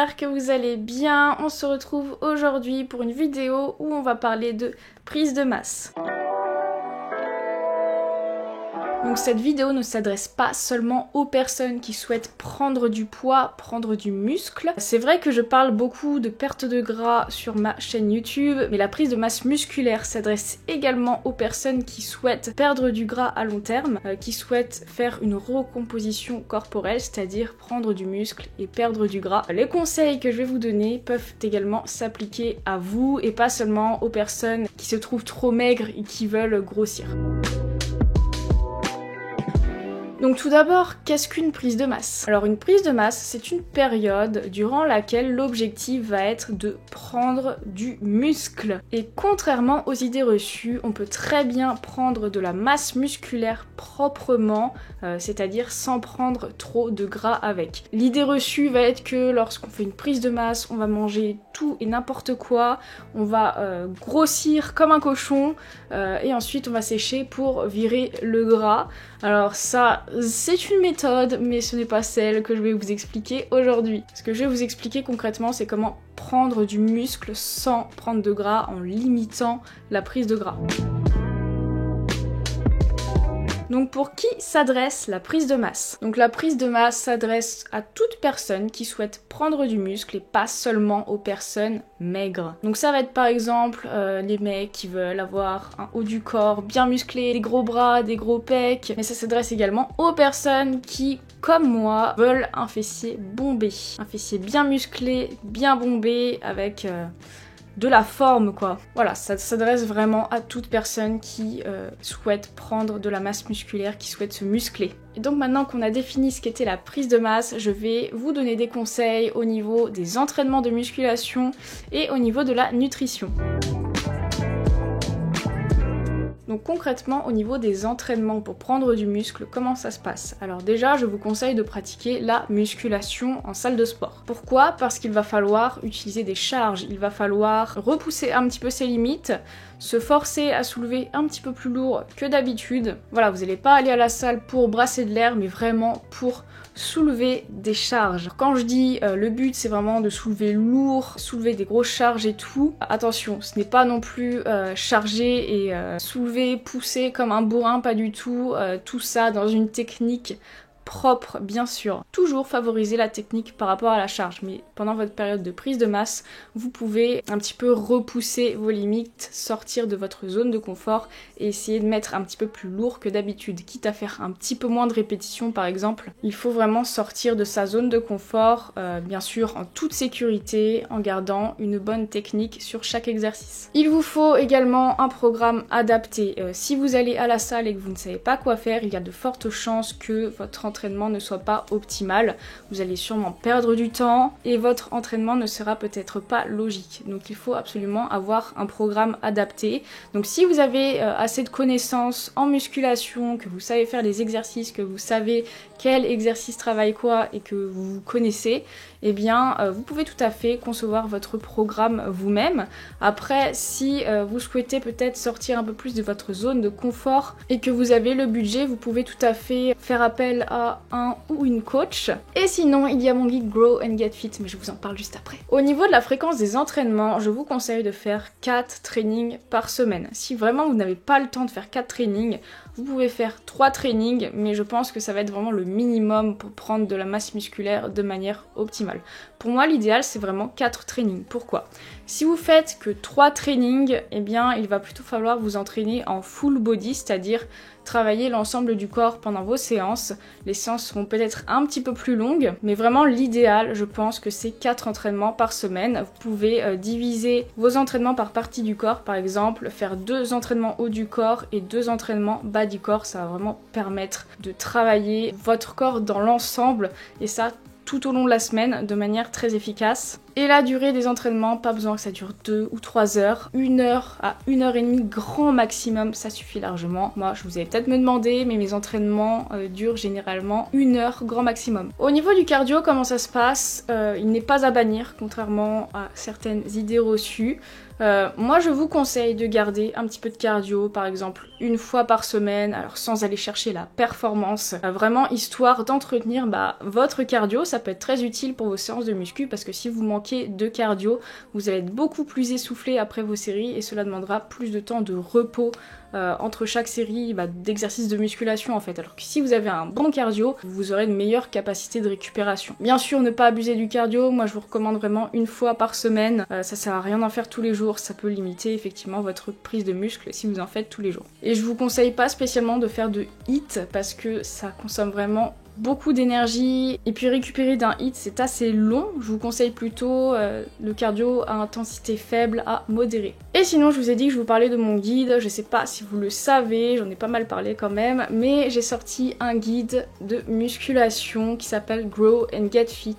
j'espère que vous allez bien. On se retrouve aujourd'hui pour une vidéo où on va parler de prise de masse. Donc cette vidéo ne s'adresse pas seulement aux personnes qui souhaitent prendre du poids, prendre du muscle. C'est vrai que je parle beaucoup de perte de gras sur ma chaîne YouTube, mais la prise de masse musculaire s'adresse également aux personnes qui souhaitent perdre du gras à long terme, qui souhaitent faire une recomposition corporelle, c'est-à-dire prendre du muscle et perdre du gras. Les conseils que je vais vous donner peuvent également s'appliquer à vous et pas seulement aux personnes qui se trouvent trop maigres et qui veulent grossir. Donc tout d'abord, qu'est-ce qu'une prise de masse? Alors une prise de masse, c'est une période durant laquelle l'objectif va être de prendre du muscle. Et contrairement aux idées reçues, on peut très bien prendre de la masse musculaire proprement, c'est-à-dire sans prendre trop de gras avec. L'idée reçue va être que lorsqu'on fait une prise de masse, on va manger tout et n'importe quoi, on va grossir comme un cochon, et ensuite on va sécher pour virer le gras. Alors ça, c'est une méthode, mais ce n'est pas celle que je vais vous expliquer aujourd'hui. Ce que je vais vous expliquer concrètement, c'est comment prendre du muscle sans prendre de gras, en limitant la prise de gras. Donc pour qui s'adresse la prise de masse? Donc la prise de masse s'adresse à toute personne qui souhaite prendre du muscle et pas seulement aux personnes maigres. Donc ça va être par exemple les mecs qui veulent avoir un haut du corps bien musclé, des gros bras, des gros pecs, mais ça s'adresse également aux personnes qui, comme moi, veulent un fessier bombé. Un fessier bien musclé, bien bombé, avec de la forme quoi. Voilà, ça s'adresse vraiment à toute personne qui souhaite prendre de la masse musculaire, qui souhaite se muscler. Et donc maintenant qu'on a défini ce qu'était la prise de masse, je vais vous donner des conseils au niveau des entraînements de musculation et au niveau de la nutrition. Donc concrètement, au niveau des entraînements pour prendre du muscle, comment ça se passe? Alors déjà, je vous conseille de pratiquer la musculation en salle de sport. Pourquoi? Parce qu'il va falloir utiliser des charges, il va falloir repousser un petit peu ses limites, se forcer à soulever un petit peu plus lourd que d'habitude. Voilà, vous n'allez pas aller à la salle pour brasser de l'air, mais vraiment pour soulever des charges. Quand je dis le but c'est vraiment de soulever lourd, soulever des grosses charges et tout, attention, ce n'est pas non plus charger et soulever, pousser comme un bourrin, pas du tout, tout ça dans une technique propre, bien sûr. Toujours favoriser la technique par rapport à la charge, mais pendant votre période de prise de masse, vous pouvez un petit peu repousser vos limites, sortir de votre zone de confort et essayer de mettre un petit peu plus lourd que d'habitude, quitte à faire un petit peu moins de répétitions par exemple. Il faut vraiment sortir de sa zone de confort, bien sûr en toute sécurité, en gardant une bonne technique sur chaque exercice. Il vous faut également un programme adapté. Si vous allez à la salle et que vous ne savez pas quoi faire, il y a de fortes chances que votre entraînement ne soit pas optimal. Vous allez sûrement perdre du temps et votre entraînement ne sera peut-être pas logique. Donc il faut absolument avoir un programme adapté. Donc si vous avez assez de connaissances en musculation, que vous savez faire les exercices, que vous savez quel exercice travaille quoi et que vous connaissez, eh bien vous pouvez tout à fait concevoir votre programme vous-même. Après, si vous souhaitez peut-être sortir un peu plus de votre zone de confort et que vous avez le budget, vous pouvez tout à fait faire appel à un ou une coach. Et sinon, il y a mon guide Grow and Get Fit, mais je vous en parle juste après. Au niveau de la fréquence des entraînements, je vous conseille de faire 4 trainings par semaine. Si vraiment vous n'avez pas le temps de faire 4 trainings, vous pouvez faire 3 trainings, mais je pense que ça va être vraiment le minimum pour prendre de la masse musculaire de manière optimale. Pour moi, l'idéal, c'est vraiment 4 trainings. Pourquoi? Si vous faites que 3 trainings, eh bien, il va plutôt falloir vous entraîner en full body, c'est-à-dire travailler l'ensemble du corps pendant vos séances. Les séances seront peut-être un petit peu plus longues, mais vraiment l'idéal, je pense que c'est 4 entraînements par semaine. Vous pouvez diviser vos entraînements par partie du corps, par exemple, faire 2 entraînements haut du corps et 2 entraînements bas du corps. Ça va vraiment permettre de travailler votre corps dans l'ensemble et ça tout au long de la semaine de manière très efficace. Et la durée des entraînements, pas besoin que ça dure 2 ou 3 heures, 1 heure à 1 heure et demie grand maximum, ça suffit largement. Moi je vous avais peut-être me demander, mais mes entraînements durent généralement 1 heure grand maximum. Au niveau du cardio, comment ça se passe? Il n'est pas à bannir, contrairement à certaines idées reçues. Moi je vous conseille de garder un petit peu de cardio, par exemple 1 fois par semaine, alors sans aller chercher la performance, vraiment histoire d'entretenir votre cardio. Ça peut être très utile pour vos séances de muscu parce que si vous manquez de cardio, vous allez être beaucoup plus essoufflé après vos séries et cela demandera plus de temps de repos entre chaque série d'exercices de musculation en fait, alors que si vous avez un bon cardio, vous aurez une meilleure capacité de récupération. Bien sûr, ne pas abuser du cardio, moi je vous recommande vraiment 1 fois par semaine, ça sert à rien d'en faire tous les jours, ça peut limiter effectivement votre prise de muscle si vous en faites tous les jours. Et je vous conseille pas spécialement de faire de HIIT parce que ça consomme vraiment beaucoup d'énergie et puis récupérer d'un HIIT c'est assez long. Je vous conseille plutôt le cardio à intensité faible à modérée. Et sinon je vous ai dit que je vous parlais de mon guide, je sais pas si vous le savez, j'en ai pas mal parlé quand même, mais j'ai sorti un guide de musculation qui s'appelle Grow and Get Fit.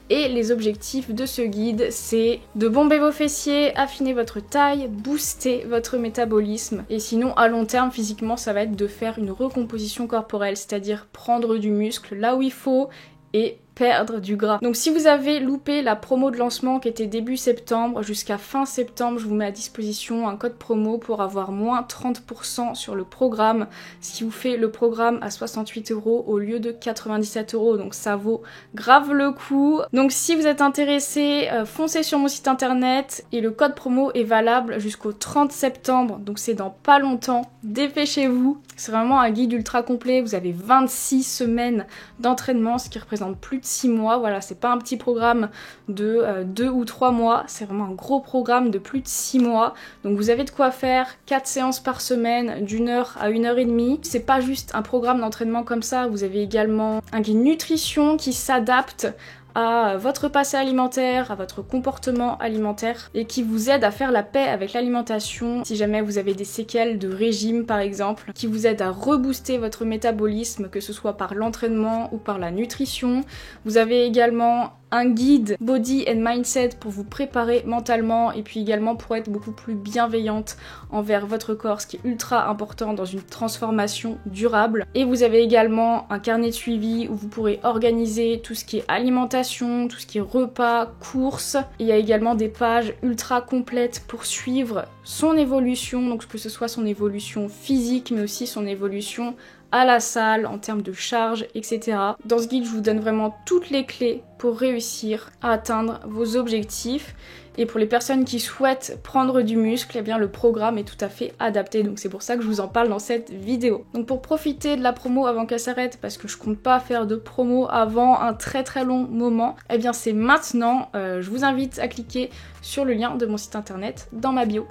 Et les objectifs de ce guide, c'est de bomber vos fessiers, affiner votre taille, booster votre métabolisme. Et sinon, à long terme, physiquement, ça va être de faire une recomposition corporelle, c'est-à-dire prendre du muscle là où il faut et perdre du gras. Donc si vous avez loupé la promo de lancement qui était début septembre jusqu'à fin septembre, je vous mets à disposition un code promo pour avoir moins 30% sur le programme, ce qui vous fait le programme à 68 € au lieu de 97 €, donc ça vaut grave le coup. Donc si vous êtes intéressé, foncez sur mon site internet et le code promo est valable jusqu'au 30 septembre, donc c'est dans pas longtemps, dépêchez-vous. C'est vraiment un guide ultra complet, vous avez 26 semaines d'entraînement, ce qui représente plus de 6 mois, voilà, c'est pas un petit programme de 2 ou 3 mois, c'est vraiment un gros programme de plus de 6 mois, donc vous avez de quoi faire 4 séances par semaine d'1 heure à 1 heure et demie. C'est pas juste un programme d'entraînement comme ça, vous avez également un guide nutrition qui s'adapte à votre passé alimentaire, à votre comportement alimentaire et qui vous aide à faire la paix avec l'alimentation si jamais vous avez des séquelles de régime par exemple, qui vous aide à rebooster votre métabolisme, que ce soit par l'entraînement ou par la nutrition. Vous avez également un guide body and mindset pour vous préparer mentalement et puis également pour être beaucoup plus bienveillante envers votre corps, ce qui est ultra important dans une transformation durable. Et vous avez également un carnet de suivi où vous pourrez organiser tout ce qui est alimentation, tout ce qui est repas, courses. Il y a également des pages ultra complètes pour suivre son évolution, donc que ce soit son évolution physique mais aussi son évolution à la salle, en termes de charge, etc. Dans ce guide, je vous donne vraiment toutes les clés pour réussir à atteindre vos objectifs. Et pour les personnes qui souhaitent prendre du muscle, eh bien le programme est tout à fait adapté. Donc c'est pour ça que je vous en parle dans cette vidéo. Donc pour profiter de la promo avant qu'elle s'arrête, parce que je compte pas faire de promo avant un très long moment, eh bien c'est maintenant. Je vous invite à cliquer sur le lien de mon site internet dans ma bio.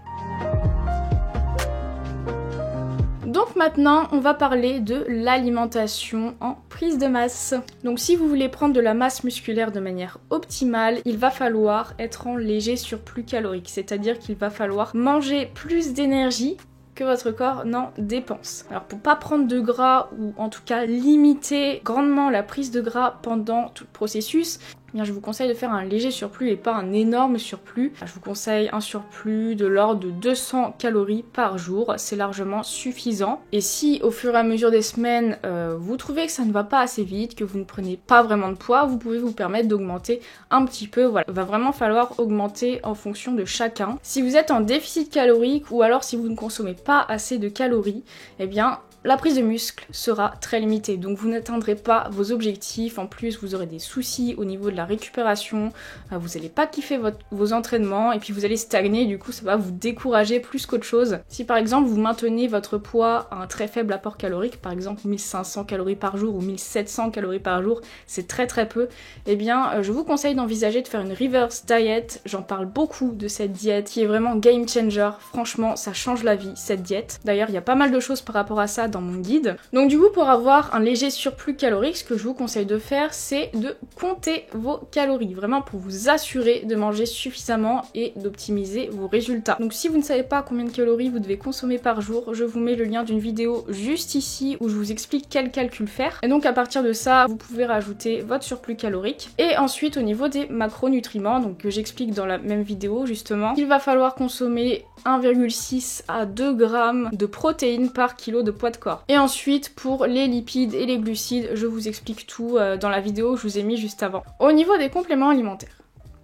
Donc maintenant, on va parler de l'alimentation en prise de masse. Donc si vous voulez prendre de la masse musculaire de manière optimale, il va falloir être en léger surplus calorique, c'est-à-dire qu'il va falloir manger plus d'énergie que votre corps n'en dépense. Alors pour pas prendre de gras ou en tout cas limiter grandement la prise de gras pendant tout le processus, eh bien, je vous conseille de faire un léger surplus et pas un énorme surplus. Je vous conseille un surplus de l'ordre de 200 calories par jour, c'est largement suffisant. Et si au fur et à mesure des semaines, vous trouvez que ça ne va pas assez vite, que vous ne prenez pas vraiment de poids, vous pouvez vous permettre d'augmenter un petit peu. Voilà, il va vraiment falloir augmenter en fonction de chacun. Si vous êtes en déficit calorique ou alors si vous ne consommez pas assez de calories, eh bien la prise de muscle sera très limitée, donc vous n'atteindrez pas vos objectifs. En plus, vous aurez des soucis au niveau de la récupération, vous n'allez pas kiffer vos entraînements et puis vous allez stagner, du coup ça va vous décourager plus qu'autre chose. Si par exemple vous maintenez votre poids à un très faible apport calorique, par exemple 1500 calories par jour ou 1700 calories par jour, c'est très peu, eh bien je vous conseille d'envisager de faire une reverse diet. J'en parle beaucoup de cette diète qui est vraiment game changer, franchement ça change la vie cette diète. D'ailleurs il y a pas mal de choses par rapport à ça dans mon guide. Donc du coup pour avoir un léger surplus calorique, ce que je vous conseille de faire c'est de compter vos vos calories, vraiment pour vous assurer de manger suffisamment et d'optimiser vos résultats. Donc si vous ne savez pas combien de calories vous devez consommer par jour, je vous mets le lien d'une vidéo juste ici où je vous explique quel calcul faire. Et donc à partir de ça, vous pouvez rajouter votre surplus calorique. Et ensuite au niveau des macronutriments, donc que j'explique dans la même vidéo justement, il va falloir consommer 1,6 à 2 grammes de protéines par kilo de poids de corps. Et ensuite pour les lipides et les glucides, je vous explique tout dans la vidéo que je vous ai mis juste avant. Au niveau des compléments alimentaires,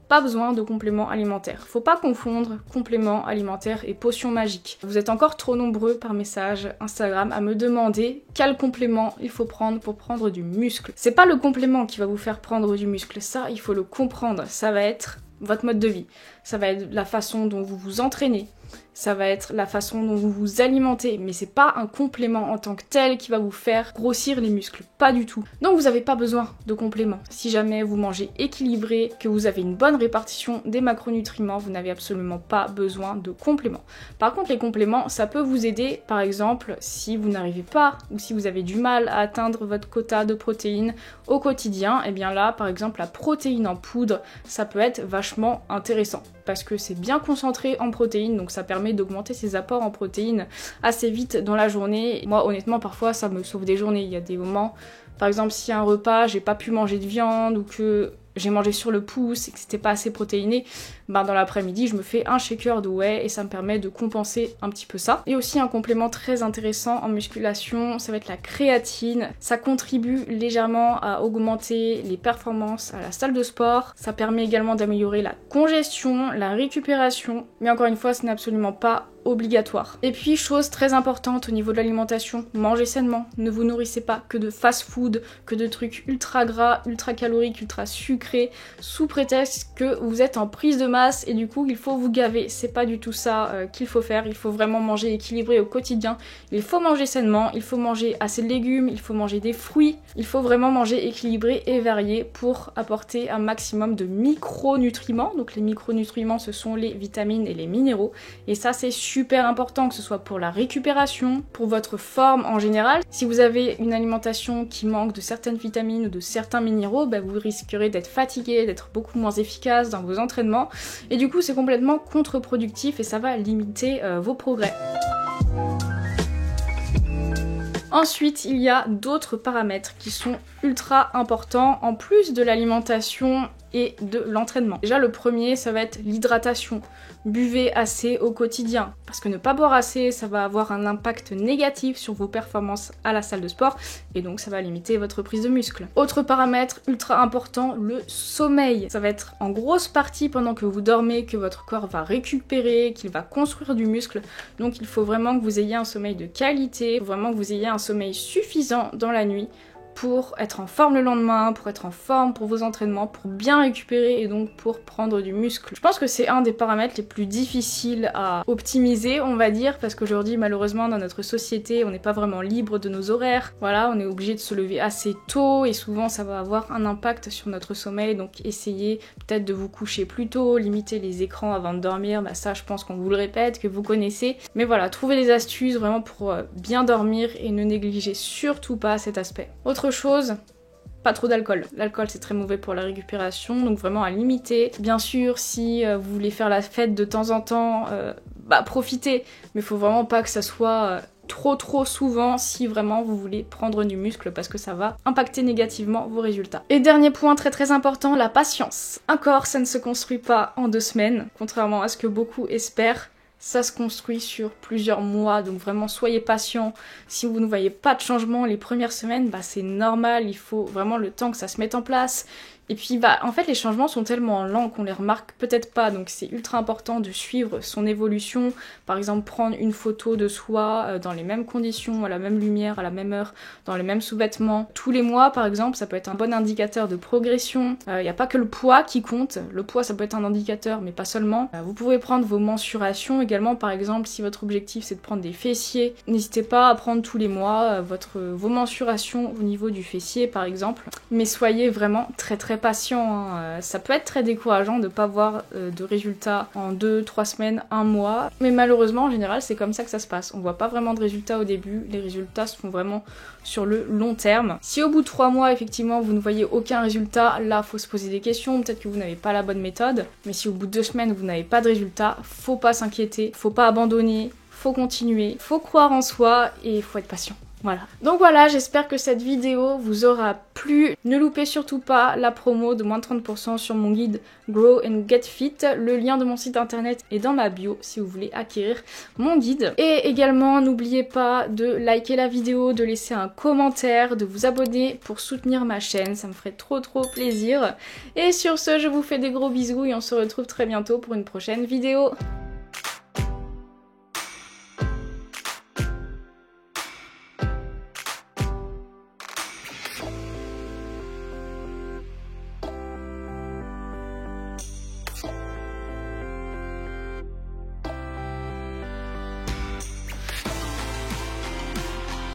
pas besoin de compléments alimentaires. Faut pas confondre compléments alimentaires et potions magiques. Vous êtes encore trop nombreux par message Instagram à me demander quel complément il faut prendre pour prendre du muscle. C'est pas le complément qui va vous faire prendre du muscle, ça il faut le comprendre. Ça va être votre mode de vie, ça va être la façon dont vous vous entraînez, ça va être la façon dont vous vous alimentez, mais c'est pas un complément en tant que tel qui va vous faire grossir les muscles, pas du tout. Donc vous n'avez pas besoin de compléments. Si jamais vous mangez équilibré, que vous avez une bonne répartition des macronutriments, vous n'avez absolument pas besoin de compléments. Par contre les compléments, ça peut vous aider, par exemple, si vous n'arrivez pas ou si vous avez du mal à atteindre votre quota de protéines au quotidien, et bien là, par exemple, la protéine en poudre, ça peut être vachement intéressant parce que c'est bien concentré en protéines, donc ça permet d'augmenter ses apports en protéines assez vite dans la journée. Moi honnêtement parfois ça me sauve des journées, il y a des moments, par exemple si un repas j'ai pas pu manger de viande ou que j'ai mangé sur le pouce et que c'était pas assez protéiné, ben dans l'après-midi je me fais un shaker de whey et ça me permet de compenser un petit peu ça. Et aussi un complément très intéressant en musculation, ça va être la créatine. Ça contribue légèrement à augmenter les performances à la salle de sport. Ça permet également d'améliorer la congestion, la récupération, mais encore une fois ce n'est absolument pas obligatoire. Et puis chose très importante au niveau de l'alimentation, mangez sainement, ne vous nourrissez pas que de fast-food, que de trucs ultra gras, ultra caloriques, ultra sucrés, sous prétexte que vous êtes en prise de masse et du coup il faut vous gaver. C'est pas du tout ça qu'il faut faire, il faut vraiment manger équilibré au quotidien, il faut manger sainement, il faut manger assez de légumes, il faut manger des fruits, il faut vraiment manger équilibré et varié pour apporter un maximum de micronutriments. Donc les micronutriments ce sont les vitamines et les minéraux et ça c'est super important, que ce soit pour la récupération, pour votre forme en général. Si vous avez une alimentation qui manque de certaines vitamines ou de certains minéraux, bah vous risquerez d'être fatigué, d'être beaucoup moins efficace dans vos entraînements et du coup c'est complètement contre-productif et ça va limiter vos progrès. Ensuite, il y a d'autres paramètres qui sont ultra importants en plus de l'alimentation et de l'entraînement. Déjà le premier, ça va être l'hydratation. Buvez assez au quotidien, parce que ne pas boire assez, ça va avoir un impact négatif sur vos performances à la salle de sport, et donc ça va limiter votre prise de muscle. Autre paramètre ultra important, le sommeil. Ça va être en grosse partie pendant que vous dormez que votre corps va récupérer, qu'il va construire du muscle, donc il faut vraiment que vous ayez un sommeil de qualité, il faut vraiment que vous ayez un sommeil suffisant dans la nuit, pour être en forme le lendemain, pour être en forme pour vos entraînements, pour bien récupérer et donc pour prendre du muscle. Je pense que c'est un des paramètres les plus difficiles à optimiser, on va dire, parce qu'aujourd'hui malheureusement dans notre société on n'est pas vraiment libre de nos horaires. Voilà, on est obligé de se lever assez tôt et souvent ça va avoir un impact sur notre sommeil, donc essayez peut-être de vous coucher plus tôt, limiter les écrans avant de dormir, bah ça je pense qu'on vous le répète, que vous connaissez. Mais voilà, trouvez des astuces vraiment pour bien dormir et ne négligez surtout pas cet aspect. Autre chose, pas trop d'alcool. L'alcool c'est très mauvais pour la récupération, donc vraiment à limiter. Bien sûr, si vous voulez faire la fête de temps en temps, bah profitez, mais faut vraiment pas que ça soit trop souvent si vraiment vous voulez prendre du muscle parce que ça va impacter négativement vos résultats. Et dernier point très important, la patience. Un corps ça ne se construit pas en 2 semaines, contrairement à ce que beaucoup espèrent. Ça se construit sur plusieurs mois, donc vraiment soyez patient. Si vous ne voyez pas de changement les premières semaines, bah c'est normal, il faut vraiment le temps que ça se mette en place. Et puis bah en fait les changements sont tellement lents qu'on les remarque peut-être pas, donc c'est ultra important de suivre son évolution. Par exemple prendre une photo de soi dans les mêmes conditions, à la même lumière, à la même heure, dans les mêmes sous-vêtements. Tous les mois par exemple, ça peut être un bon indicateur de progression. Il n'y a pas que le poids qui compte, le poids ça peut être un indicateur mais pas seulement. Vous pouvez prendre vos mensurations également, par exemple si votre objectif c'est de prendre des fessiers, n'hésitez pas à prendre tous les mois vos mensurations au niveau du fessier par exemple. Mais soyez vraiment très patient, hein. Ça peut être très décourageant de ne pas voir de résultats en 2-3 semaines, 1 mois, mais malheureusement en général c'est comme ça que ça se passe. On voit pas vraiment de résultats au début, les résultats se font vraiment sur le long terme. Si au bout de 3 mois effectivement vous ne voyez aucun résultat, là faut se poser des questions, peut-être que vous n'avez pas la bonne méthode, mais si au bout de 2 semaines vous n'avez pas de résultat, faut pas s'inquiéter, faut pas abandonner, faut continuer, faut croire en soi et faut être patient. Voilà. Donc voilà, j'espère que cette vidéo vous aura plu. Ne loupez surtout pas la promo de moins de 30% sur mon guide Grow and Get Fit. Le lien de mon site internet est dans ma bio si vous voulez acquérir mon guide. Et également, n'oubliez pas de liker la vidéo, de laisser un commentaire, de vous abonner pour soutenir ma chaîne. Ça me ferait trop plaisir. Et sur ce, je vous fais des gros bisous et on se retrouve très bientôt pour une prochaine vidéo.